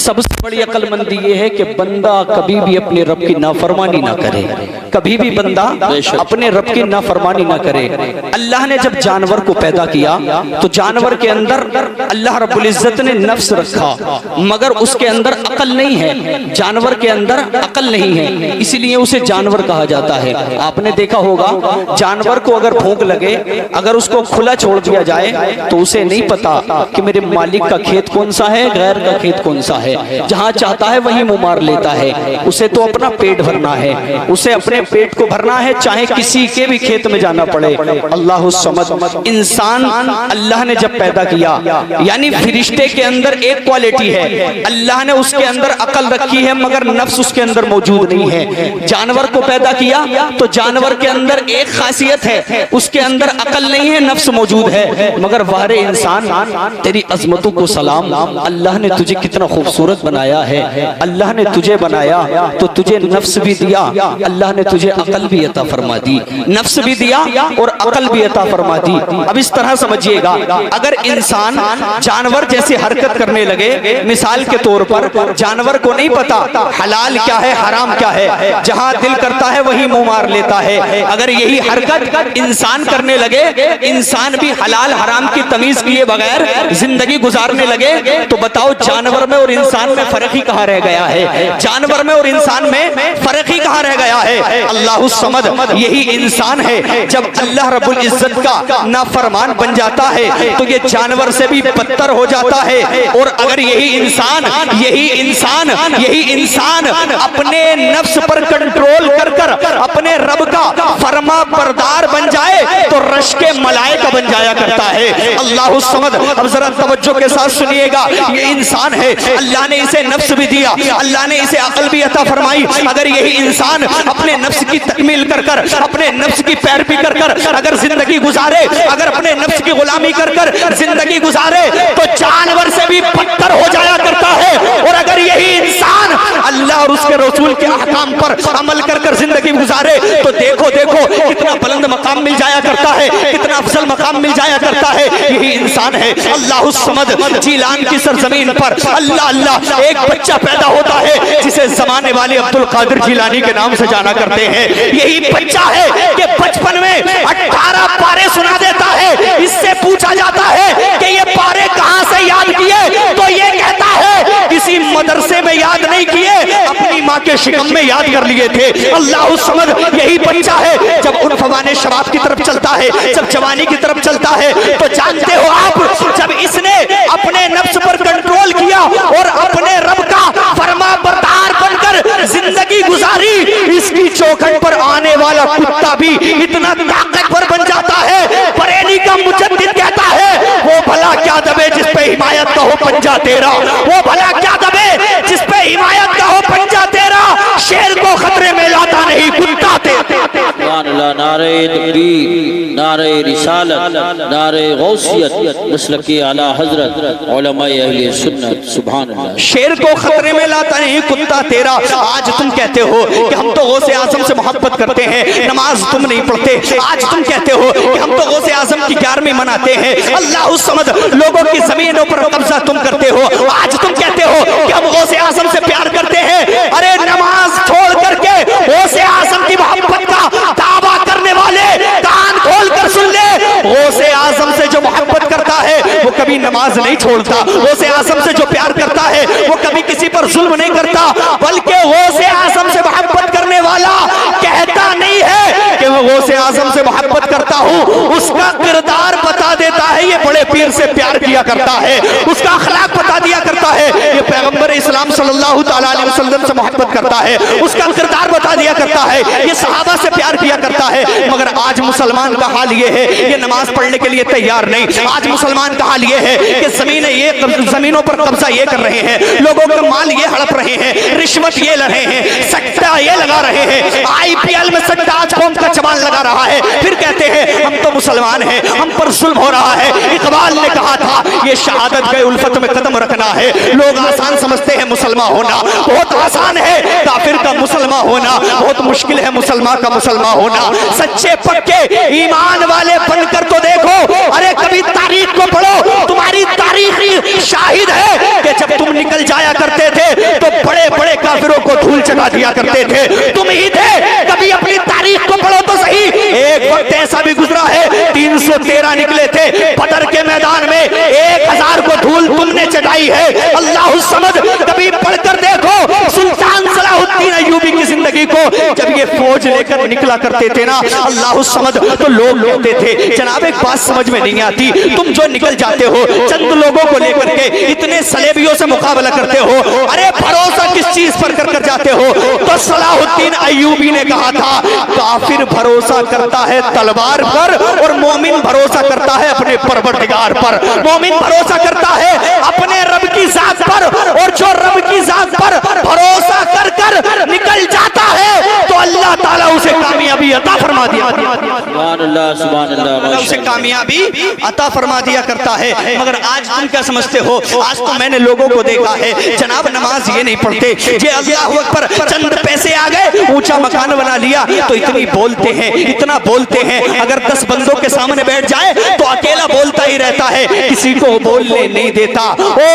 سب سے بڑی عقل مندی یہ ہے کہ بندہ کبھی بھی اپنے رب کی نافرمانی نہ کرے، کبھی بھی بندہ اپنے رب کی نافرمانی نہ کرے۔ اللہ نے جب جانور کو پیدا کیا تو جانور کے اندر اللہ رب العزت نے نفس رکھا، مگر اس کے اندر عقل نہیں ہے، جانور کے اندر عقل نہیں ہے، اسی لیے اسے جانور کہا جاتا ہے۔ آپ نے دیکھا ہوگا جانور کو اگر بھوک لگے، اگر اس کو کھلا چھوڑ دیا جائے تو اسے نہیں پتا کہ میرے مالک کا کھیت کون سا ہے، غیر کا کھیت کون سا ہے، جہاں چاہتا ہے وہیں منہ مار لیتا ہے۔ اسے تو اپنا پیٹ بھرنا ہے، اسے اپنے پیٹ کو بھرنا ہے، چاہے کسی کے بھی کھیت میں جانا پڑے۔ اللہ الصمد۔ انسان اللہ نے جب پیدا کیا، یعنی فرشتے کے اندر ایک کوالٹی ہے، اللہ نے اس کے اندر عقل رکھی ہے مگر نفس اس کے اندر موجود نہیں ہے۔ جانور کو پیدا کیا تو جانور کے اندر ایک خاصیت ہے، اس کے اندر عقل نہیں ہے، نفس موجود ہے، مگر وارے انسان تیری عظمتوں کو سلام، اللہ نے تجھے کتنا خوبصورت بنایا ہے، اللہ نے تجھے بنایا تو تجھے نفس بھی دیا، اللہ نے تجھے عقل بھی عطا فرما دی، نفس بھی دیا اور عقل بھی عطا فرما دی۔ اب اس طرح سمجھیے گا، اگر انسان جانور جیسے حرکت کرنے لگے، مثال کے طور پر جانور کو نہیں پتا حلال کیا ہے حرام کیا ہے، جہاں دل کرتا ہے وہی منہ مار لیتا ہے، اگر یہی حرکت انسان کرنے لگے، انسان بھی حلال حرام کی تمیز کیے بغیر زندگی گزارنے لگے، تو بتاؤ جانور میں اور انسان میں فرق ہی کہاں رہ گیا ہے؟ جانور میں اور انسان میں فرق ہی کہاں رہ گیا ہے؟ اللہ الصمد۔ یہی انسان ہے، جب اللہ رب العزت کا نافرمان بن جاتا ہے تو یہ جانور سے بھی بدتر ہو جاتا ہے، اور اگر یہی انسان اپنے نفس پر کنٹرول کر اپنے رب کا فرما بردار بن جائے تو رش کے ملائکہ بن جایا کرتا ہے۔ اللہ الصمد۔ اب ذرا توجہ کے ساتھ سنیے گا، یہ انسان ہے، اللہ نے اسے نفس بھی دیا، اللہ نے اسے عقل بھی عطا فرمائی، اگر یہی انسان اپنے نفس کی تکمیل کر اپنے نفس کی پیروی کر اگر زندگی گزارے، اگر اپنے نفس کی غلامی کر زندگی گزارے تو جانور سے بھی بدتر ہو جایا کرتا ہے، اور اگر یہی انسان اللہ اور اس کے رسول کے احکام پر عمل کر زندگی گزارے تو دیکھو کتنا بلند مقام مل جایا کرتا ہے، کتنا افضل مقام مل جایا کرتا ہے۔ یہی انسان ہے۔ اللہ الصمد۔ جیلان کی سرزمین پر اللہ ایک بچہ پیدا ہوتا ہے جسے زمانے والے عبد القادر جیلانی کے نام سے جانا کرتے ہیں۔ یہی بچہ ہے کہ بچپن میں 18 پارے سنا دیتا ہے، اس سے پوچھا جاتا ہے کہ یہ پارے کہاں سے یاد کیے تو یہ کہتا ہے کسی مدرسے میں یاد نہیں کیے، اپنی ماں کے شکم میں یاد کر لیے تھے۔ اللہ الصمد۔ یہی بچہ ہے جب عنفوان شباب کی طرف چلتا ہے، جب جوانی کی طرف چلتا ہے تو جانتے ہو آپ، جب اس نے اپنے نفس پر کنٹرول کیا اور اپنے رب کا فرما بردار بن کر زندگی گزاری، اس کی چوکھٹ پر آنے والا کتا بھی اتنا طاقتور بن جاتا ہے۔ بریلی کا مجدد کہتا ہے وہ بھلا کیا دبے جس پہ حمایت کا ہو پنجہ تیرا، وہ بھلا کیا دبے جس پہ حمایت کا ہو پنجہ تیرا، شیر کو خطرے میں لاتا نہیں کتا تیرا۔ سبحان اللہ۔ نعرہ تکبیر، نعرہ رسالت، نعرہ غوثیت، مسلک اعلی حضرت علماء اہل سنت۔ سبحان اللہ۔ شیر کو خطرے میں لاتا نہیں کتا تیرا۔ آج تم کہتے ہو کہ ہم تو غوث اعظم سے محبت کرتے ہیں، نماز تم نہیں پڑھتے۔ آج تم کہتے ہو کہ ہم تو غوث اعظم کی 11ویں مناتے ہیں۔ اللہ الصمد۔ لوگوں کی زمینوں پر قبضہ تم کرتے ہو، آج تم کہتے ہو کہ ہم غوث اعظم سے پیار کرتے ہیں۔ ارے نماز چھوڑ کر کے غوث اعظم کی محبت کا دعویٰ کرنے والے کان کھول کر سن لے، غوث اعظم سے جو محبت کرتا ہے وہ کبھی نماز نہیں چھوڑتا، غوث اعظم سے جو پیار کرتا ہے وہ کبھی کسی پر ظلم نہیں کرتا، بلکہ غوث اعظم سے محبت کرنے والا کہتا نہیں ہے کہ میں غوث اعظم سے محبت کرتا ہوں، اس کا کردار بتا دیتا ہے یہ بڑے پیر سے پیار کیا کرتا ہے، اس کا اخلاق بتا دیا کرتا ہے یہ پیغمبر اسلام صلی اللہ تعالیٰ علیہ وسلم سے محبت کرتا ہے، اس کا کردار بتا دیا کرتا ہے یہ صحابہ سے پیار کیا کرتا ہے۔ مگر آج مسلمان کا حال یہ ہے یہ نماز پڑھنے کے لیے تیار نہیں۔ آج مسلمان کا حال یہ ہے کہ زمینوں پر قبضہ یہ کر رہے ہیں، لوگوں کا مال یہ ہڑپ رہے ہیں، رشوت یہ لے رہے ہیں، سٹہ یہ لگا رہے ہیں، IPL میں سٹہ آج قوم کا چبان لگا رہا ہے، پھر کہتے ہیں ہم تو مسلمان ہیں، ہم پر ظلم ہو رہا ہے۔ اقبال نے کہا تھا یہ شہادت کے الفت میں قدم رکھنا ہے۔ لوگ آسان سمجھتے ہیں مسلمان ہونا بہت آسان ہے، کافر کا مسلمان ہونا بہت مشکل ہے، مسلمان کا مسلمان ہونا۔ سچے پکے ایمان والے بن کر تو دیکھو، ارے کبھی تاریخ کو پڑھو، تمہاری تاریخ شاہد ہے کہ جب تم نکل جایا کرتے تھے تو بڑے بڑے کافروں کو دھول چکا دیا کرتے تھے، تم ہی تھے۔ کبھی اپنی تاریخ کو پڑھو تو صحیح، ایک وقت ایسا بھی گزرا ہے 313 نکلے تھے بدر کے میدان میں، 1000 کو دھول تم نے چٹائی ہے، اللہ الصمد۔ کبھی پڑھ کر دیکھو سلطان صلاح الدین ایوبی کی زندگی کو، جب یہ فوج لے کر نکلا کرتے تھے نا اللہ الصمد، تو لوگ کہتے تھے جناب ایک بات سمجھ میں نہیں آتی، تم جو نکل جاتے ہو چند لوگوں کو لے کر کے اتنے سلیبیوں سے مقابلہ کرتے ہو، ارے بھروسہ کس چیز پر کر کر جاتے ہو؟ تو صلاح الدین ایوبی نے کہا تھا کافر بھروسہ کرتا ہے تلوار پر اور مومن بھروسہ کرتا ہے اپنے پروردگار پر، مومن بھروسہ کرتا ہے اپنے رب کی ذات پر، اور جو رب کی ذات پر بھروسہ کر کر نکل جاتا ہے تو اللہ تعالیٰ اسے کامیابی عطا فرما دیا، سبحان اللہ سبحان اللہ، اسے کامیابی عطا فرما دیا کرتا ہے۔ مگر آج تم کیا سمجھتے ہو؟ آج تو میں نے لوگوں کو دیکھا ہے جناب نماز یہ نہیں پڑھتے، یہ اللہ اکبر چند پیسے آ گئے اونچا مکان بنا لیا تو اتنی بولتے ہیں، اتنا بولتے ہیں، اگر 10 بندوں کے سامنے بیٹھ جائے تو اکیلا بولتا ہی رہتا ہے، کسی کو بولنے نہیں دیتا۔ او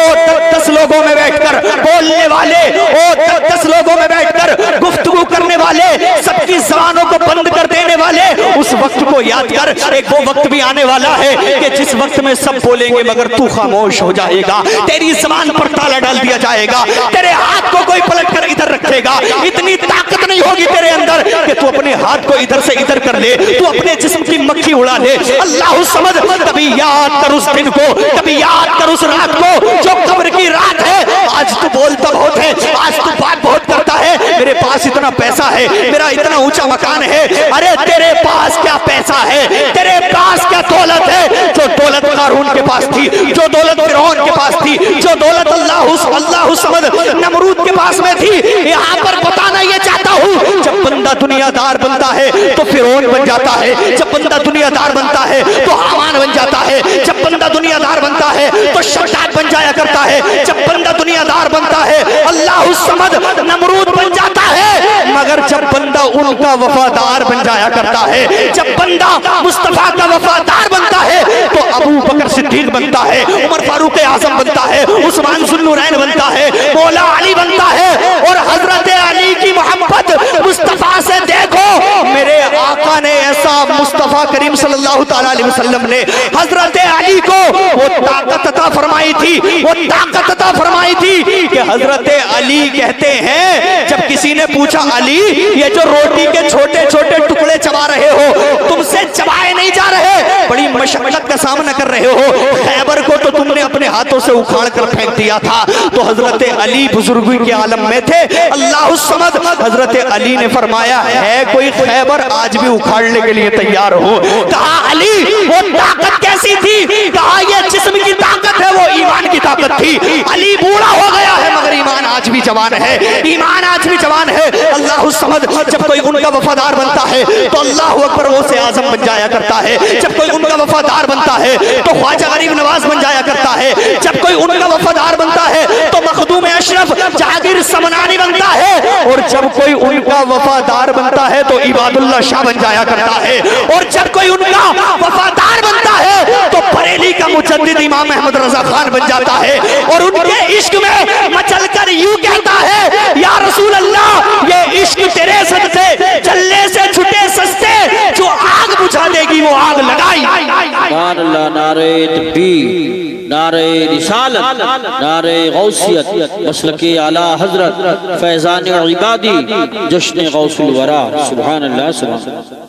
10 لوگوں میں بیٹھ کر بولنے والے، او 10 لوگوں میں بیٹھ کر گفتگو کرنے والے، سب کی زبانوں کو بند کر دینے والے، اس وقت کو یاد کر، ایک وہ وقت بھی آنے والا ہے کہ جس وقت میں سب بولیں گے مگر تو خاموش ہو جائے گا، تیری زبان پر تالا ڈال دیا جائے گا، تیرے ہاتھ کو کوئی پلٹ کر ادھر رکھے گا، اتنی طاقت نہیں ہوگی تیرے اندر کہ تو اپنے ہاتھ کو ادھر سے ادھر کر لے، تو اپنے جسم کی مکھی اڑا لے۔ اللہ الصمد، کبھی یاد کر اس دن کو، کبھی یاد کر اس رات کو جو قبر کی رات ہے۔ آج تو بولتا بہت ہے، آج تو بات بہت کرتا ہے، میرے پاس اتنا پیسہ ہے، میرا اتنا اونچا مکان ہے، ارے تیرے پاس کیا پیسہ ہے، تیرے پاس کیا دولت ہے؟ جو دولت قارون کے پاس تھی، جو دولت فرعون کے پاس تھی، جو دولت اللہ الصمد نمرود کے پاس میں تھی، یہاں پر بتانا یہ چاہتا ہوں جب بندہ دنیا دار بنتا ہے تو فرعون بن جاتا ہے، جب بندہ دنیا دار بنتا ہے تو حامان بن جاتا ہے، جب بندہ دنیا دار بنتا ہے تو شداد بن جایا کرتا ہے، جب بندہ دنیا دار بنتا ہے اللہ الصمد نمرود بن جاتا ہے، مگر جب بندہ ان کا وفادار بن جایا کرتا ہے، جب بندہ مصطفیٰ کا وفادار بنتا ہے تو ابو بکر صدیق بنتا ہے، عمر فاروق اعظم بنتا ہے، عثمان ذو النورین بنتا ہے، مولا علی بنتا ہے۔ اور حضرت علی کی محبت مصطفیٰ سے دیکھو، میرے آقا نے ایسا، مصطفیٰ کریم صلی اللہ تعالیٰ علیہ وسلم نے حضرت علی کو وہ طاقت عطا فرمائی تھی، وہ طاقت عطا فرمائی تھی کہ حضرت علی کہتے ہیں جب کسی نے پوچھا علی یہ جو روٹی کے چھوٹے چھوٹے ٹکڑے چبا رہے ہو تم سے چبائے نہیں جا رہے، بڑی مشقت کا سامنا کر رہے ہو، خیبر کو تو تم نے اپنے ہاتھوں سے اکھاڑ کر پھینک دیا تھا۔ تو حضرت علی بزرگی کے عالم میں تھے، اللہ الصمد، حضرت علی نے فرمایا ہے کوئی خیبر آج بھی اکھاڑنے کے لیے تیار ہو؟ کہا علی وہ طاقت کیسی تھی؟ کہا یہ جسم کی طاقت ہے، وہ ایمان کی طاقت تھی۔ علی بوڑھا ہو گیا ہے مگر ایمان آج بھی جوان ہے، ایمان آج بھی جوان ہے۔ اللہ الصمد، جب کوئی ان کا وفادار بنتا ہے تو اللہ اکبر وہ سے اعظم بن جایا کرتا ہے، جب کوئی ان کا وفادار بنتا ہے تو خواجہ غریب نواز بن جایا کرتا ہے، جب کوئی ان کا وفادار بنتا ہے تو مخدوم اشرف جہانگیر سمنانی بنتا ہے، اور جب کوئی ان کا وفادار بنتا ہے تو عباد اللہ شاہ بن جایا کرتا ہے، اور جب کوئی ان کا وفادار بنتا ہے تو بریلی کا مجدد امام احمد رضا خان بن جاتا ہے، اور ان کے عشق میں مچل کر یوں کہتا ہے یا رسول اللہ یہ عشق تیرے صدقے چلنے سے چھٹے سستے، جو آگ بجھا دے گی وہ آگ لگائی۔ سبحان اللہ، نعرہ تکبیر، نعرہ رسالت، نعرہ غوثیت، مسلک اعلی حضرت فیضان عبادی، جشن غوث الورا، سبحان اللہ سبحان اللہ۔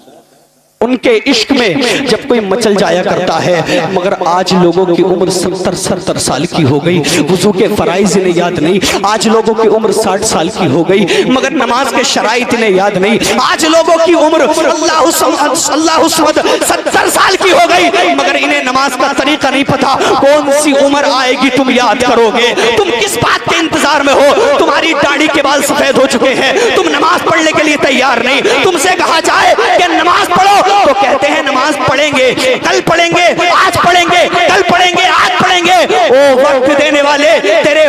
ان کے عشق میں جب کوئی مچل جایا کرتا ہے، مگر آج لوگوں کی عمر 70 سال کی ہو گئی، وضو کے فرائض انہیں یاد نہیں، آج لوگوں کی عمر 60 سال کی ہو گئی مگر نماز کے شرائط انہیں یاد نہیں، آج لوگوں کی عمر اللہ الصمد 70 سال کی ہو گئی مگر انہیں نماز کا طریقہ نہیں پتا۔ کون سی عمر آئے گی تم یاد کرو گے؟ تم کس بات کے انتظار میں ہو؟ تمہاری داڑھی کے بال سفید ہو چکے ہیں، تم نماز پڑھنے کے لیے تیار نہیں، تم سے کہا جائے کہ نماز پڑھو تو کہتے ہیں نماز پڑھیں گے، کل پڑھیں گے، آج پڑھیں گے، کل پڑھیں گے، آج پڑھیں گے۔ او وقت دینے والے، تیرے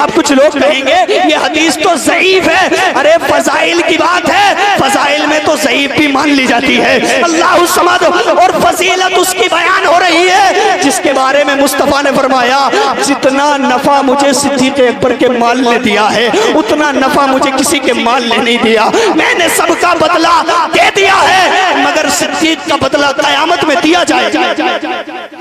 اب کچھ لوگ کہیں گے یہ حدیث تو ضعیف ہے. ارے فضائل کی بات ہے, فضائل میں تو ضعیف بھی مان لی جاتی ہے. اللہ الصمد اور فضیلت اس کی بیان ہو رہی ہے جس کے بارے میں مصطفیٰ نے فرمایا جتنا نفع مجھے صدیق اکبر کے مال نے دیا ہے اتنا نفع مجھے کسی کے مال نے نہیں دیا. میں نے سب کا بدلہ دے دیا ہے مگر صدیق کا بدلہ قیامت میں دیا جائے گا.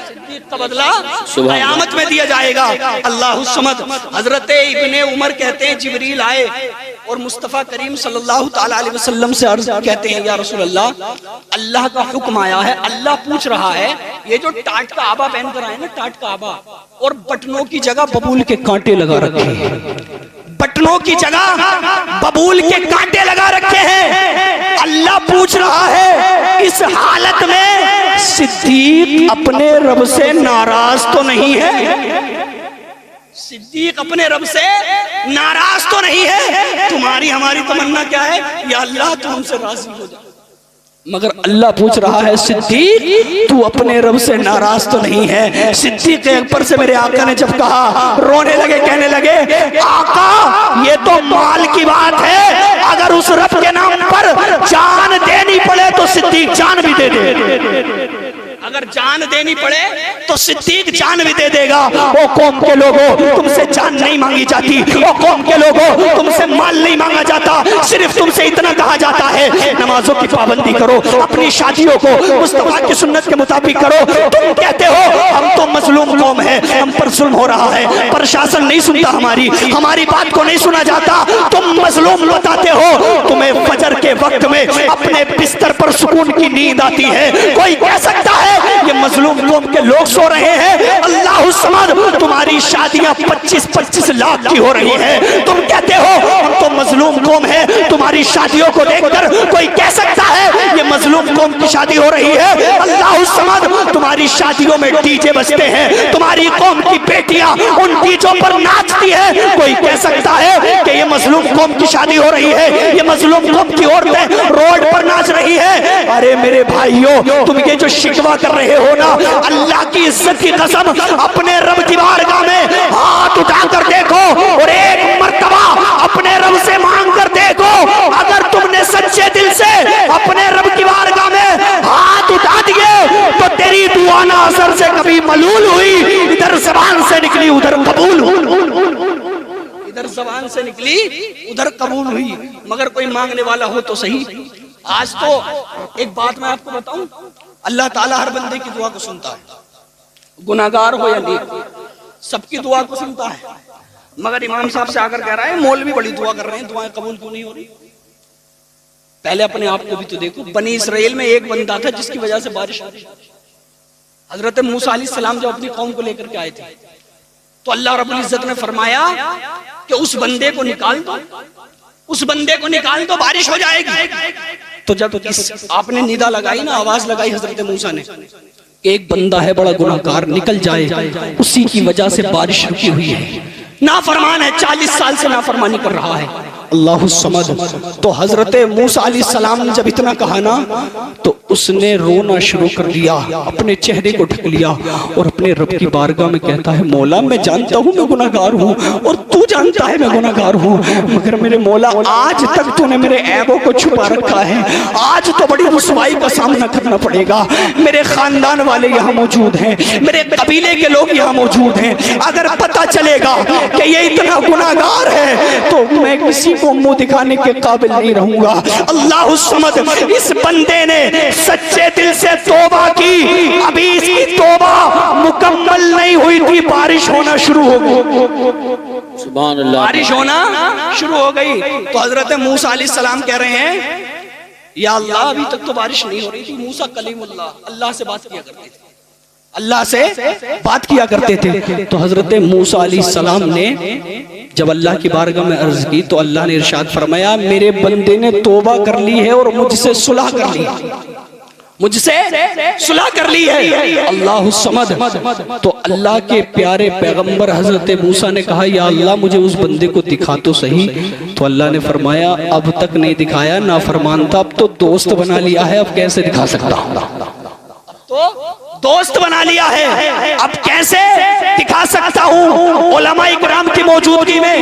صدیق کا بدلہ قیامت میں دیا جائے گا. اللہ الصمد. حضرت ابن عمر کہتے ہیں جبریل آئے اور مصطفیٰ کریم صلی اللہ تعالیٰ علیہ وسلم سے عرض کہتے ہیں یا رسول اللہ, اللہ کا حکم آیا ہے, اللہ پوچھ رہا ہے یہ جو ٹاٹ کا آبا پہن کر آئے نا, ٹاٹ کا آبا اور بٹنوں کی جگہ ببول کے کانٹے لگا رکھے ہیں, بٹنوں کی جگہ ببول کے کانٹے لگا رکھے ہیں. اللہ پوچھ رہا ہے اس حالت میں صدیق اپنے رب سے ناراض تو نہیں ہے؟ صدیق اپنے رب سے ناراض تو نہیں ہے؟ تمہاری ہماری تمنا کیا ہے؟ یا اللہ تو ہم سے راضی ہو جائے. مگر اللہ پوچھ رہا ہے صدیق تو اپنے رب سے ناراض تو نہیں ہے؟ صدیق اکبر سے میرے آقا نے جب کہا رونے لگے, کہنے لگے آقا یہ تو مال کی بات ہے, اگر اس رب کے نام پر جان دینی پڑے تو صدیق جان بھی دے دے. اگر جان دینی پڑے تو صدیق جان بھی دے دے گا. او قوم کے لوگوں تم سے جان نہیں مانگی جاتی, او قوم کے لوگوں تم سے مال نہیں مانگا جاتا, صرف تم سے اتنا کہا جاتا ہے نمازوں کی پابندی کرو, اپنی شادیوں کو مصطفیٰ کی سنت کے مطابق کرو. تم کہتے ہو ہم تو مظلوم قوم ہے, ہم پر ظلم ہو رہا ہے, پرشاسن نہیں سنتا ہماری بات کو نہیں سنا جاتا, تم مظلوم بتاتے ہو. تمہیں فجر کے وقت میں اپنے بستر پر سکون کی نیند آتی ہے, کوئی کہہ سکتا ہے یہ مظلوم قوم کے لوگ سو رہے ہیں؟ اللہ الصمد. تمہاری شادیاں 25-25 لاکھ کی ہو رہی ہیں, تم کہتے ہو ہم تو مظلوم قوم ہے. تمہاری شادیوں کو دیکھ کر کوئی کہہ سکتا ہے یہ مظلوم قوم کی شادی ہو رہی ہے؟ اللہ الصمد. تمہاری شادیوں میں ڈی جے بجتے ہیں, تمہاری قوم کی بیٹیاں ان ڈیجوں پر ناچتی ہیں, کوئی کہہ سکتا ہے کہ یہ مظلوم قوم کی شادی ہو رہی ہے, یہ مظلوم قوم کی عورتیں روڈ پر ناچ رہی ہیں؟ ارے میرے بھائیوں تم یہ جو شکوہ کر رہے ہو نا, اللہ کی عزت کی قسم اپنے رب کی بارگاہ میں ہاتھ اٹھا کر دیکھو اور ایک مرتبہ اپنے رب سے مانگ کر دیکھو. اگر تم نے سچے دل سے اپنے رب کی بارگاہ میں ہاتھ اٹھا دیے تو تیری دعا نہ اثر سے کبھی ملول ہوئی, ادھر زبان سے نکلی ادھر قبول ہوئی, ادھر زبان سے نکلی ادھر قبول ہوئی. مگر کوئی مانگنے والا ہو تو صحیح. آج تو ایک بات میں آپ کو بتاؤں, اللہ تعالیٰ ہر بندے کی دعا کو سنتا ہے, گناہگار ہو یا نیک, سب کی دعا کو سنتا ہے. مگر امام صاحب سے آ کر کہہ رہا ہے مولوی بڑی دعا کر رہے ہیں, دعائیں قبول کیوں نہیں ہو رہی؟ پہلے اپنے آپ کو بھی تو دیکھو. بنی اسرائیل میں ایک بندہ تھا جس کی وجہ سے بارش ہوئی. حضرت موسیٰ علیہ السلام جب اپنی قوم کو لے کر کے آئے تھے تو اللہ رب العزت نے فرمایا کہ اس بندے کو نکال دو, اس بندے کو نکال دو, بارش ہو جائے گی. تو جب آپ نے ندا لگائی نا, آواز لگائی حضرت موسیٰ نے کہ ایک بندہ ہے بڑا گناہگار, نکل جائے, اسی کی وجہ سے بارش رکی ہوئی ہے, نافرمان ہے, 40 سال سے نافرمانی کر رہا ہے. اللہ الصمد. تو حضرت موسیٰ علیہ السلام نے جب اتنا کہا نا تو اس نے رونا شروع کر دیا, اپنے چہرے کو ڈھک لیا اور اپنے رب کی بارگاہ میں کہتا ہے مولا میں جانتا ہوں میں گناہگار ہوں اور تو جانتا ہے میں گناہگار ہوں, مگر میرے مولا آج تک تو نے میرے عیبوں کو چھپا رکھا ہے, آج تو بڑی رسوائی کا سامنا کرنا پڑے گا. میرے خاندان والے یہاں موجود ہیں, میرے قبیلے کے لوگ یہاں موجود ہیں, اگر پتہ چلے گا کہ یہ اتنا گناہگار ہے تو میں کسی کو منہ دکھانے کے قابل نہیں رہوں گا. اللہ الصمد. اس بندے نے سچے دل سے توبہ کی, ابھی اس کی توبہ مکمل نہیں ہوئی تھی, بارش ہونا شروع ہو گئی. سبحان اللہ. بارش ہونا شروع ہو گئی. تو حضرت موسیٰ علیہ السلام کہہ رہے ہیں یا اللہ ابھی تک تو بارش نہیں ہو رہی تھی. موسیٰ کلیم اللہ, اللہ سے بات کیا کرتے تھے, اللہ سے بات کیا کرتے تھے. تو حضرت موسیٰ علیہ السلام نے جب اللہ کی بارگاہ میں عرض کی تو اللہ نے ارشاد فرمایا میرے بندے نے توبہ کر لی ہے اور مجھ سے صلح کر لی, مجھ سے صلح کر لی ہے. اللہ الصمد. تو اللہ کے پیارے پیغمبر حضرت موسیٰ نے کہا یا اللہ مجھے اس بندے کو دکھا تو صحیح. تو اللہ نے فرمایا اب تک نہیں دکھایا, نافرمان تھا, اب تو دوست بنا لیا ہے, اب کیسے دکھا سکتا ہوں. تو دوست بنا لیا ہے. اب کیسے دکھا سکتا ہوں علماء اکرام کی موجودگی میں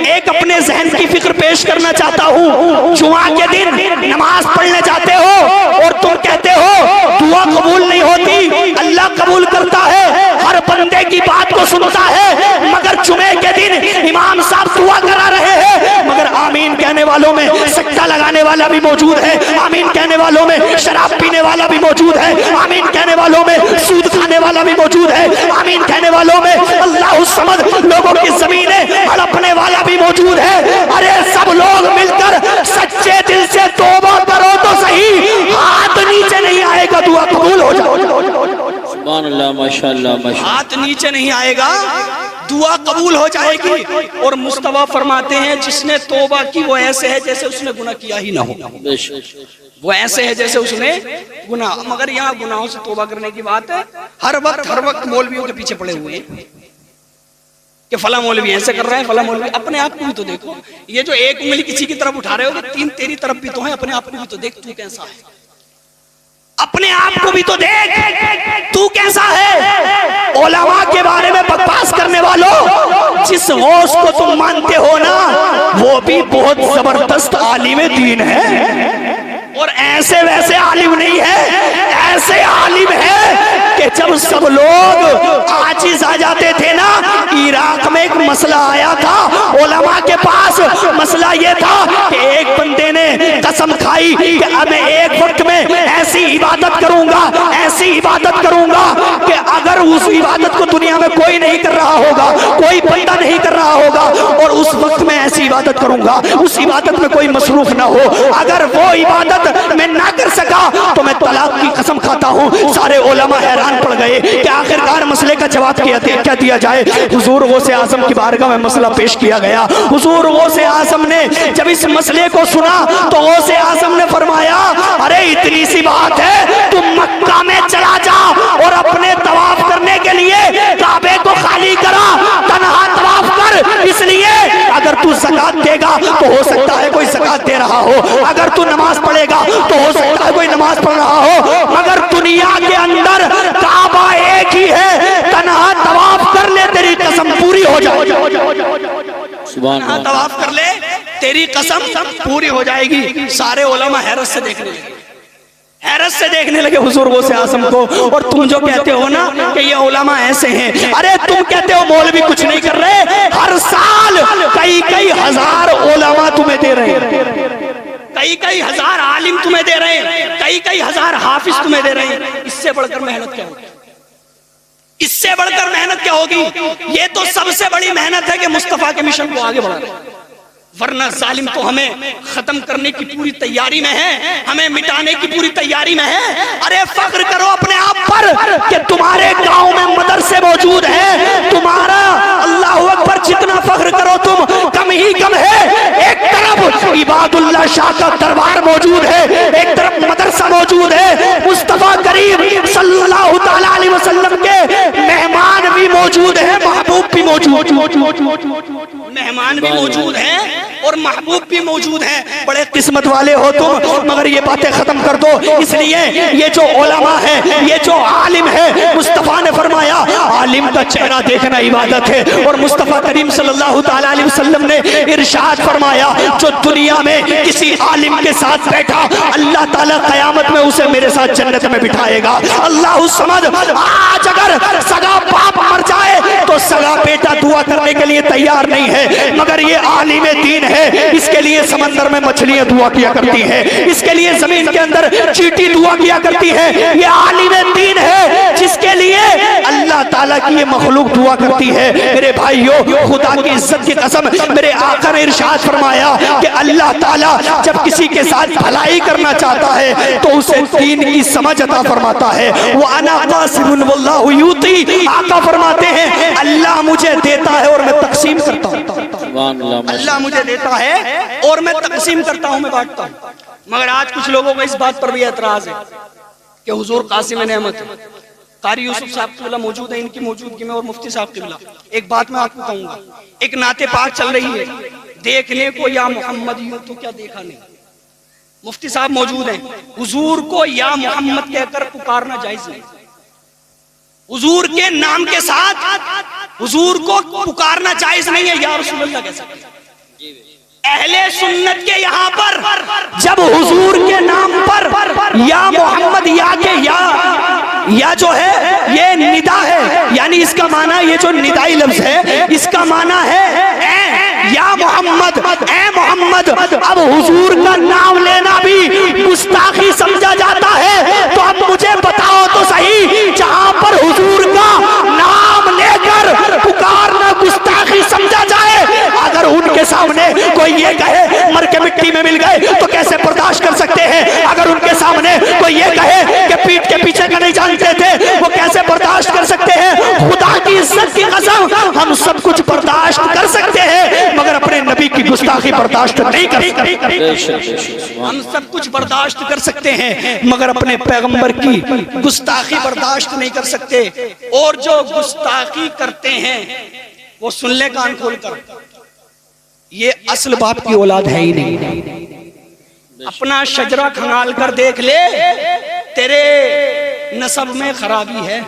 ایک اپنے ذہن کی فکر پیش کرنا چاہتا ہوں. جمعہ کے دن نماز پڑھنے جاتے ہو اور تم کہتے ہو دعا قبول نہیں ہوتی, اللہ قبول کرتا ہے, ہر بندے کی بات کو سنتا ہے, مگر جمعے کے دن امام صاحب دعا کرا رہے ہیں, مگر آمین کہنے والوں میں سکتہ لگانے والا بھی موجود ہے, آمین کہنے والوں میں شراب پینے والا بھی موجود ہے, آمین کہنے والوں میں سود کھانے والا بھی موجود ہے, آمین کہنے والوں میں اللہ الصمد لوگوں کی زمینیں ہڑپنے والا بھی موجود ہے. ارے سب لوگ مل کر سچے دل سے توبہ کرو تو صحیح, ہاتھ نیچے نہیں آئے گا دعا قبول ہو جائے. سبحان اللہ, ماشاءاللہ ماشاءاللہ. ہاتھ نیچے نہیں آئے گا دعا قبول ہو جائے گی. اور مصطفیٰ فرماتے ہیں جس نے توبہ کی وہ ایسے ہے جیسے اس نے گناہ کیا ہی نہ ہو, وہ ایسے ہے جیسے اس نے گناہ. مگر یہاں گناہوں سے توبہ کرنے کی بات ہے, ہر وقت مولویوں کے پیچھے پڑے ہوئے ہیں کہ فلاں مولوی ایسے کر رہے ہیں, فلاں مولوی. اپنے آپ کو بھی تو دیکھو, یہ جو ایک انگلی کسی کی طرف اٹھا رہے ہو, تین تیری طرف بھی تو ہیں, اپنے آپ کو بھی تو دیکھ تو کیسا ہے, اپنے آپ کو بھی تو دیکھ تو کیسا ہے. علماء کے بارے میں بکواس کرنے والوں, جس غوث کو تم مانتے ہو نا وہ بھی بہت زبردست عالم دین ہے, اور ایسے ویسے عالم نہیں ہے, ایسے عالم ہے کہ جب سب لوگ عاجز آ جاتے تھے نا, عراق میں ایک مسئلہ آیا تھا علماء کے پاس. مسئلہ یہ تھا کہ ایک بندے نے قسم کھائی کہ اب میں ایک وقت میں ایسی عبادت کروں گا, ایسی عبادت کروں گا کہ اگر اس عبادت کو دنیا میں کوئی نہیں کر رہا ہوگا, کوئی بندہ نہیں کر رہا ہوگا, اور اس وقت میں ایسی عبادت کروں گا اس عبادت میں کوئی مصروف نہ ہو, اگر وہ عبادت میں نہ کر سکا تو میں طلاق کی قسم کھاتا ہوں. سارے علماء حیران پڑ گئے کہ آخرکار مسئلے کا جواب کیا دیا جائے. حضور غوث اعظم کی بارگاہ میں مسئلہ پیش کیا گیا. حضور غوث اعظم نے جب اس مسئلے کو سنا تو غوث اعظم نے فرمایا ارے اتنی سی بات ہے, تم مکہ میں چلا جا اور اپنے طواف کرنے کے لیے کعبے کو خالی کرا, تنہا طواف کر, اس لیے اگر تو زکات دے گا تو ہو سکتا ہے کوئی زکات دے رہا ہو, اگر تو نماز پڑھے گا تو ہو سکتا ہے کوئی نماز پڑھ رہا ہو, مگر دنیا کے اندر کعبہ ایک ہی ہے, تنہا طواف کر لے تیری قسم پوری ہو جائے گی. تنہا طواف کر لے تیری قسم پوری ہو جائے گی. سارے علماء حیرت سے دیکھنے لگے حضور غوث اعظم کو. اور تم جو کہتے ہو نا کہ یہ علماء ایسے ہیں, ارے تم کہتے ہو مولوی کچھ نہیں کر رہے, ہر سال کئی ہزار علماء تمہیں دے رہے ہیں, کئی ہزار عالم تمہیں دے رہے ہیں, کئی ہزار حافظ تمہیں دے رہے ہیں. اس سے بڑھ کر محنت کیا ہوگی, اس سے بڑھ کر محنت کیا ہوگی. یہ تو سب سے بڑی محنت ہے کہ مصطفیٰ کے مشن کو آگے بڑھانا, ورنہ ظالم تو ہمیں ختم کرنے کی پوری تیاری میں ہے, ہمیں مٹانے کی پوری تیاری میں ہے. ارے فخر کرو اپنے آپ پر کہ تمہارے گاؤں میں مدرسے موجود ہیں, تمہارا اللہ اکبر جتنا فخر کرو تم کم ہی کم ہے. ایک طرف عباد اللہ شاہ کا دربار موجود ہے, ایک طرف مدرسہ موجود ہے, مصطفیٰ کریم صلی اللہ تعالیٰ علیہ وسلم کے مہمان بھی موجود ہیں, محبوب بھی موجود, مہمان بھی موجود ہیں اور محبوب بھی موجود ہیں. بڑے قسمت والے ہو تم, مگر یہ باتیں ختم کر دو. اس لیے یہ جو علماء ہے, یہ جو عالم ہے, مصطفیٰ نے فرمایا عالم کا چہرہ دیکھنا عبادت ہے, اور مصطفیٰ کریم صلی اللہ تعالیٰ علیہ وسلم نے ارشاد فرمایا جو دنیا میں کسی عالم کے ساتھ بیٹھا اللہ تعالیٰ قیامت میں اسے میرے ساتھ جنت میں بٹھائے گا. اللہ الصمد. آج اگر سگا باپ مر جائے تو سگا بیٹا دعا کرنے کے لیے تیار نہیں ہے, مگر یہ عالم دین ہے, اس کے لیے سمندر میں مچھلیاں دعا کیا کرتی ہیں, اس کے لیے زمین کے اندر چیٹی دعا کیا کرتی ہے. یہ عالم دین ہے جس کے لیے اللہ تعالیٰ کی یہ مخلوق دعا کرتی ہے. میرے بھائیو, خدا کی عزت کی قسم, میرے آقا نے ارشاد فرمایا کہ اللہ تعالیٰ جب کسی کے ساتھ بھلائی کرنا چاہتا ہے تو اسے دین کی سمجھ عطا فرماتا ہے. وَأَنَا قَاسِمٌ وَاللَّهُ يُعْطِي. آقا فرماتے ہیں اللہ مجھے دیتا ہے اور میں تقسیم کرتا ہوں, اللہ مجھے دیتا ہے اور میں تقسیم کرتا ہوں, میں بانٹتا ہوں. مگر آج کچھ لوگوں کو اس بات پر بھی اعتراض ہے کہ حضور قاسم نعمت ہے. قاری یوسف صاحب قبلہ موجود ہیں, ان کی موجودگی میں, اور مفتی صاحب قبلہ. ایک بات میں آپ کو کہوں گا, ایک نعت پاک چل رہی ہے, دیکھنے کو یا محمد یوں تو کیا دیکھا نہیں. مفتی صاحب موجود ہیں, حضور کو یا محمد کہہ کر پکارنا جائز نہیں. حضور کے نام کے ساتھ حضور کو پکارنا جائز نہیں ہے یا رسول اللہ کہہ سکتے. اہل سنت کے یہاں پر جب حضور کے نام پر یا محمد یا کے یا جو ہے یہ ندا ہے، یعنی اس کا معنی یہ جو ندائی لفظ ہے اس کا معنی ہے یا محمد، اے محمد. اب حضور کا نام لینا بھی گستاخی سمجھا جاتا ہے. تو اب مجھے بتاؤ تو صحیح، جہاں پر حضور کا نام لے کر پکارنا گستاخی سمجھا جائے، اگر ان کے سامنے کوئی یہ کہے مر کے مٹی میں مل گئے تو کیسے برداشت کر سکتے ہیں؟ اگر ان کے سامنے کوئی یہ کہے کہ پیٹ کے پیچھے کا نہیں جانتے تھے وہ کیسے برداشت کر سکتے ہیں؟ خدا کی عزت کی قسم ہم سب کچھ برداشت کر سکتے ہیں مگر اپنے نبی کی گستاخی برداشت نہیں کر سکتے. ہم سب کچھ برداشت کر سکتے ہیں مگر اپنے پیغمبر کی گستاخی برداشت نہیں کر سکتے. اور جو گستاخی کرتے ہیں وہ سن لے کان کھول کر، یہ اصل باپ کی اولاد ہے ہی نہیں. اپنا شجرہ کھنگال کر دیکھ لے، تیرے نسب میں خرابی ہے،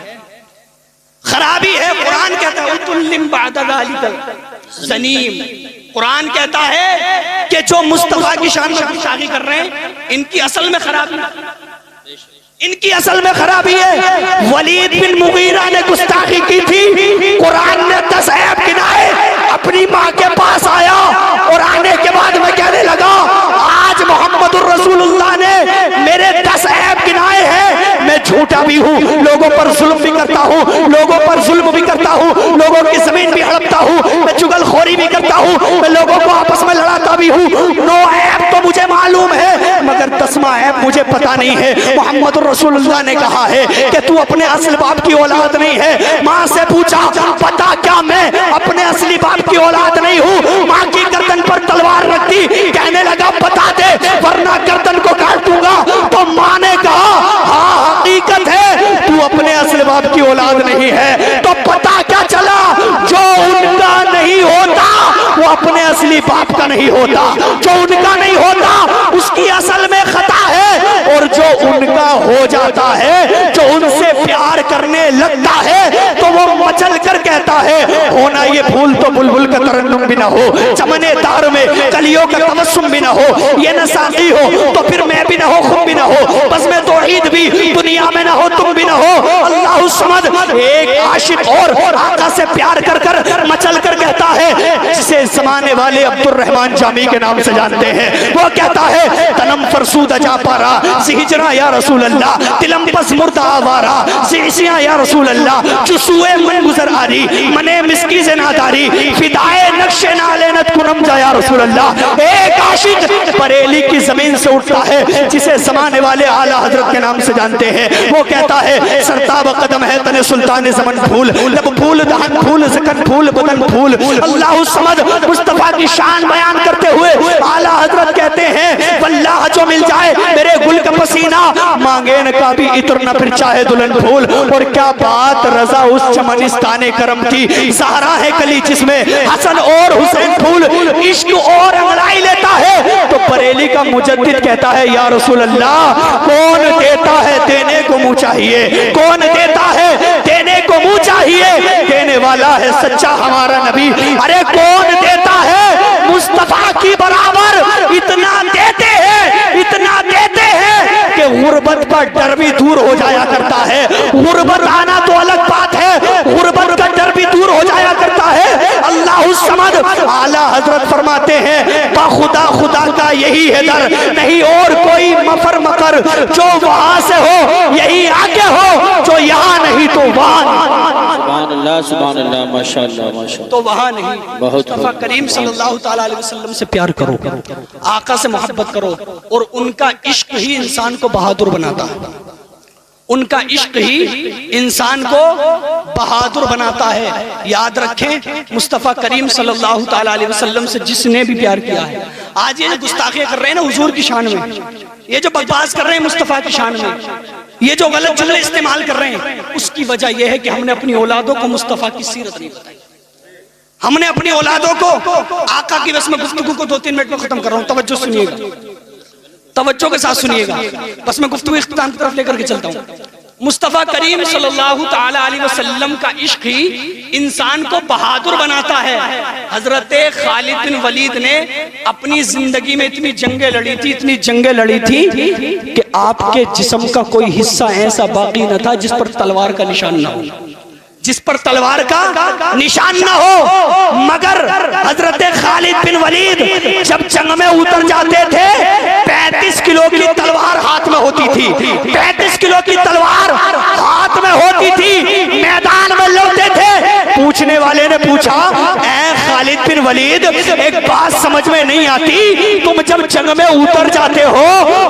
خرابی ہے. قرآن کہتا ہے اُتُلِّم بَعْدَ ذَلِكَ زَنِيمٌ. قرآن کہتا ہے کہ جو مصطفیٰ کی شان میں گستاخی کر رہے ہیں ان کی اصل میں خرابی ہے، ان کی اصل میں خرابی ہے. ولید بن مغیرہ نے گستاخی کی تھی، قرآن نے 10 عیب گنائے، اپنی ماں کے پاس آیا اور آنے کے بعد میں کہنے لگا آج محمد الرسول اللہ نے میرے 10 عیب گنائے ہیں، میں جھوٹا بھی ہوں، لوگوں پر ظلم بھی کرتا ہوں، لوگوں پر ظلم بھی کرتا ہوں، لوگوں کی زمین بھی ہڑپتا ہوں، میں چگل خوری بھی کرتا ہوں، میں لوگوں کو آپس میں لڑاتا بھی ہوں. 9 عیب تو مجھے معلوم ہے مگر 10واں عیب مجھے پتا نہیں ہے. محمد رسول اللہ نے کہا ہے کہ تو اپنے اصل باپ کی اولاد نہیں ہے. ماں سے پوچھا پتا کیا میں اپنے اصلی باپ کی اولاد نہیں ہوں؟ ماں کی گردن پر تلوار رکھ دی، کہنے لگا بتا دے ورنہ گردن کو کاٹ دوں گا. تو ماں نے کہا ہاں حقیقت ہے تو اپنے اصل باپ کی اولاد نہیں ہے. تو پتا کیا چلا؟ جو ان کا نہیں ہوتا وہ اپنے اصلی باپ کا نہیں ہوتا، جو ان کا نہیں ہوتا اس کی اصل میں خطا ہے، اور جو ان کا ہو جاتا ہے، جو ان سے پیار کرنے لگتا ہے تو وہ مچل کر کہتا ہے ہونا یہ پھول تو بلبل کا ترنم بھی نہ ہو، چمنے دار میں کلیوں کا تبسم بھی نہ ہو، یہ نہ ساقی ہو تو پھر میں بھی نہ ہو خود بھی نہ ہو، بس میں توحید بھی دنیا میں نہ ہو تم بھی نہ ہو. اللہ الصمد. ایک عاشق اور آقا سے پیار کر کر مچل کر کہتا ہے، جسے زمانے والے عبد الرحمن جامی کے نام سے جانتے ہیں، وہ کہتا ہے تنم فرسود جا پارا زہجرا یا رسول اللہ، تلم پس مردہ آوارا زیسیاں یا رسول اللہ، چسوے من گزر آری منے مسکی سے ناداری فدائے نقش نالینت کنم جا یا رسول اللہ. ایک عاشق بریلی کی زمین سے اٹھتا ہے جسے زمانے والے اعلیٰ حضرت کے نام سے جانتے ہیں، وہ کہتا ہے سرتاب قدم ہے تن سلطان زمن پھول، لب پھول دہن پھول زکن پھول بدن پھول. اللہ الصمد. مصطفیٰ کی شان بیان کرتے ہوئے اعلیٰ حضرت کہتے ہیں واللہ جو مل جائے میرے گل کا پسینہ مانگین کا بھی عطر نہ پھر چاہے دلہن پھول. اور کیا بات رضا اس چمنستان کرم کی، زہرا ہے کلی جس میں حسن اور حسین پھول، عشق اور انگڑائی لیتا ہے. تو بریلی کا مجدد کہتا ہے یا رسول اللہ کون دیتا ہے دینے کو منہ چاہیے، کون دیتا ہے دینے کو منہ چاہیے، دینے والا ہے سچا ہمارا نبی. ارے کون دیتا ہے مصطفیٰ کی برابر؟ اتنا دیتے ہیں، اتنا دیتے ہیں کہ غربت کا ڈر بھی دور ہو جایا کرتا ہے. غربت آنا تو الگ بات ہے، غربت کا ڈر بھی دور ہو جایا کرتا ہے. اللہ الصمد. اعلیٰ حضرت فرماتے ہیں خدا خدا کا یہی ہے در، نہیں اور کوئی مفر مکر، جو وہاں سے ہو یہی آگے ہو، جو یہاں نہیں تو وہاں. سبحان اللہ سبحان اللہ ماشاءاللہ ماشاءاللہ. تو وہاں نہیں. مصطفیٰ کریم صلی اللہ تعالیٰ علیہ وسلم سے پیار کرو، آقا سے محبت کرو، اور ان کا عشق ہی انسان کو بہادر بناتا ہے. ان کا عشق ہی انسان کو بہادر بناتا ہے. یاد رکھیں مصطفیٰ کریم صلی اللہ تعالیٰ علیہ وسلم سے جس نے بھی پیار کیا ہے، آج یہ گستاخیاں کر رہے ہیں نا حضور کی شان میں، یہ جو بکواس کر رہے ہیں مصطفیٰ کی شان میں، یہ جو غلط جملے استعمال کر رہے ہیں، اس کی وجہ یہ ہے کہ ہم نے اپنی اولادوں کو مصطفیٰ کی سیرت نہیں بتائی. ہم نے اپنی اولادوں کو آقا کی بس میں گفتگو کو 2-3 منٹ میں ختم کر رہا ہوں، توجہ سنیے گا، توجہ کے ساتھ سنیے گا، بس میں گفتگو اختتام کی طرف لے کر کے چلتا ہوں. مصطفیٰ کریم صلی اللہ تعالی علیہ وسلم کا عشق ہی انسان کو بہادر بناتا ہے۔ حضرت خالد بن ولید نے اپنی زندگی میں اتنی جنگیں لڑی تھی، اتنی جنگیں لڑی تھی کہ آپ کے جسم کا کوئی حصہ ایسا باقی نہ تھا جس پر تلوار کا نشان نہ ہو، جس پر تلوار کا نشان نہ ہو۔ مگر حضرت خالد بن ولید جب جنگ میں اتر جاتے تھے 35 کلو کی تلوار ہاتھ میں ہوتی تھی، 35 کلو کی تلوار ہاتھ میں ہوتی تھی، میدان میں لڑتے تھے۔ پوچھنے والے نے پوچھا، اے خالد بن ولید ایک بات سمجھ میں نہیں آتی، تم جب جنگ میں اتر جاتے ہو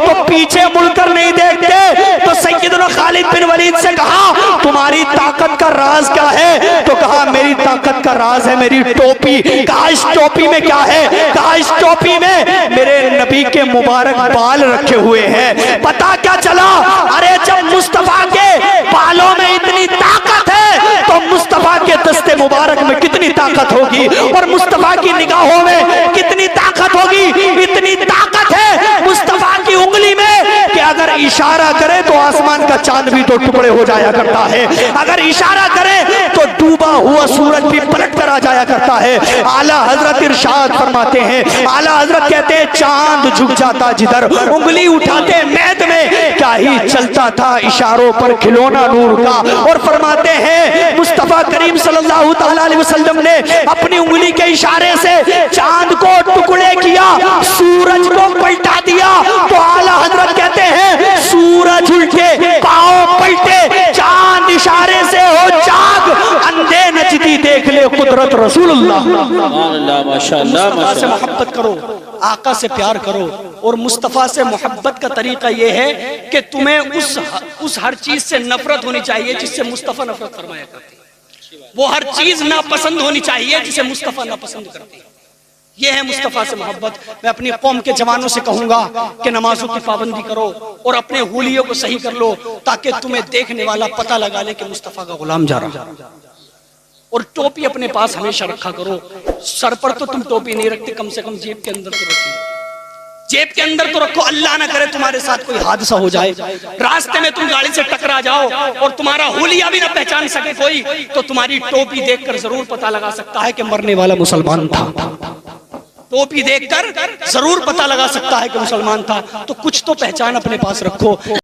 تو پیچھے مڑ کر نہیں دیکھتے؟ تو سیدنا خالد بن ولید سے کہا تمہاری طاقت کا راز کیا ہے؟ تو کہا میری طاقت کا راز ہے میری ٹوپی۔ کہا اس ٹوپی میں کیا ہے؟ کہا اس ٹوپی میں میرے نبی کے مبارک بال رکھے ہوئے ہیں۔ پتا کیا چلا؟ ارے جب مصطفیٰ کے بالوں میں اتنی طاقت ہے تو مصطفیٰ کے دست مبارک میں کتنی طاقت ہوگی، اور مصطفیٰ کی نگاہوں میں کتنی طاقت ہوگی۔ اتنی طاقت ہے مصطفیٰ کی انگلی میں کہ اگر اشارہ کرے تو آسمان کا چاند بھی تو ٹکڑے ہو جایا کرتا ہے، اگر اشارہ کرے تو ڈوبا ہوا سورج بھی پلٹ کر آ جایا کرتا ہے۔ اعلیٰ حضرت ارشاد فرماتے ہیں، اعلیٰ حضرت کہتے ہیں چاند جھک جاتا جدھر انگلی اٹھاتے مید میں کیا ہی چلتا تھا اشاروں پر کھلونا نور کا۔ اور فرماتے ہیں مصطفیٰ کریم صلی اللہ تعالی علیہ وسلم نے اپنی انگلی کے اشارے سے چاند کو ٹکڑے کیا، سورج کو پلٹا دیا۔ تو اعلیٰ حضرت کہتے ہیں سورج الٹے پاؤں پلٹے، چاند اشارے سے ہو جاگ، اندھے نجدی دیکھ لے قدرت رسول اللہ۔ مصطفیٰ سے محبت کرو، آقا سے پیار کرو، اور مصطفیٰ سے محبت کا طریقہ یہ ہے کہ تمہیں اس ہر چیز سے نفرت ہونی چاہیے جس سے مصطفیٰ نفرت فرمایا کرتے ہیں، وہ ہر چیز ناپسند ہونی چاہیے جسے مصطفیٰ ناپسند کرتے ہیں۔ یہ ہے مصطفیٰ سے محبت۔ میں اپنی قوم کے جوانوں سے کہوں گا کہ نمازوں کی پابندی کرو اور اپنے حولیوں کو صحیح کر لو تاکہ تمہیں دیکھنے والا پتہ لگا لے کہ مصطفیٰ کا غلام جا رہا۔ اور ٹوپی اپنے پاس ہمیشہ رکھا کرو، سر پر تو تم ٹوپی نہیں رکھتے، کم سے کم جیب کے اندر تو رکھو، جیب کے اندر تو رکھو، اللہ نہ کرے تمہارے ساتھ کوئی حادثہ ہو جائے، راستے میں تم گاڑی سے ٹکرا جاؤ اور تمہارا حولیہ بھی نہ پہچان سکے کوئی، تو تمہاری ٹوپی دیکھ کر ضرور پتہ لگا سکتا ہے کہ مرنے والا مسلمان تھا، ٹوپی دیکھ کر ضرور پتہ لگا سکتا ہے کہ مسلمان تھا۔ تو کچھ تو پہچان اپنے پاس رکھو۔